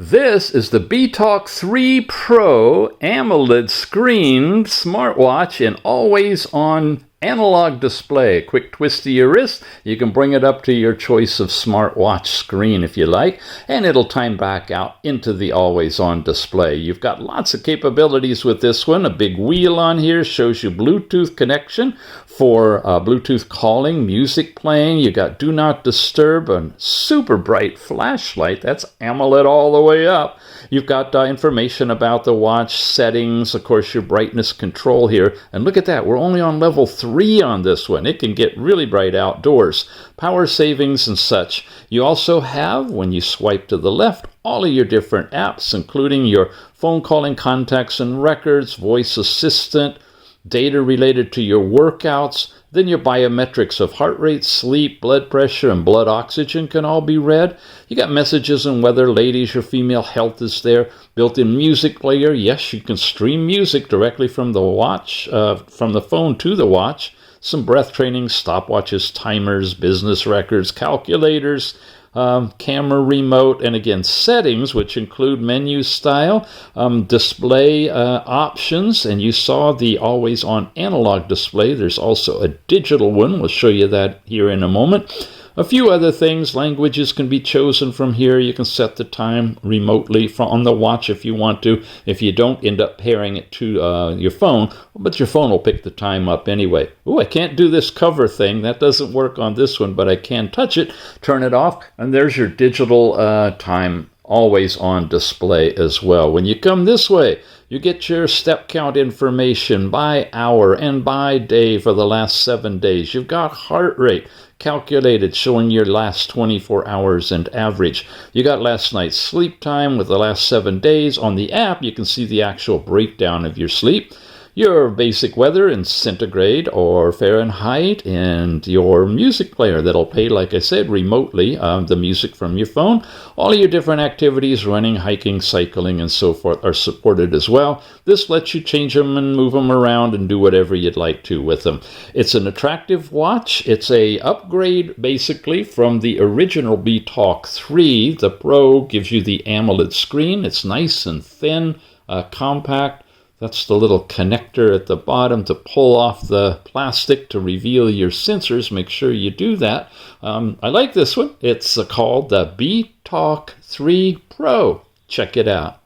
This is the BeeTalk 3 Pro AMOLED screen smartwatch and always-on analog display. Quick twist to your wrist, you can bring it up to your choice of smartwatch screen if you like, and it'll time back out into the always-on display. You've got lots of capabilities with this one. A big wheel on here shows you Bluetooth connection for Bluetooth calling, music playing. You got Do Not Disturb, a super bright flashlight. That's AMOLED all the way up. You've got information about the watch settings, of course, your brightness control here. And look at that, we're only on level 3 on this one. It can get really bright outdoors. Power savings and such. You also have, when you swipe to the left, all of your different apps, including your phone calling contacts and records, voice assistant, data related to your workouts. Then your biometrics of heart rate, sleep, blood pressure, and blood oxygen can all be read. You got messages on whether ladies or female health is there. Built-in music player. Yes, you can stream music directly from the watch, from the phone to the watch. Some breath training, stopwatches, timers, business records, calculators, camera remote, and again settings, which include menu style, display options, and you saw the always on analog display. There's also a digital one. We'll show you that here in a moment. A few other things. Languages can be chosen from here. You can set the time remotely on the watch if you want to. If you don't, end up pairing it to your phone, but your phone will pick the time up anyway. Oh, I can't do this cover thing. That doesn't work on this one, but I can touch it, turn it off, and there's your digital time always on display as well. When you come this way, you get your step count information by hour and by day for the last 7 days. You've got heart rate calculated, showing your last 24 hours and average. You got last night's sleep time with the last 7 days. On the app, you can see the actual breakdown of your sleep, your basic weather in centigrade or Fahrenheit, and your music player that'll play, like I said, remotely, the music from your phone. All of your different activities, running, hiking, cycling, and so forth, are supported as well. This lets you change them and move them around and do whatever you'd like to with them. It's an attractive watch. It's a upgrade, basically, from the original BeeTalk 3. The Pro gives you the AMOLED screen. It's nice and thin, compact. That's the little connector at the bottom to pull off the plastic to reveal your sensors. Make sure you do that. I like this one. It's called the BeeTalk 3 Pro. Check it out.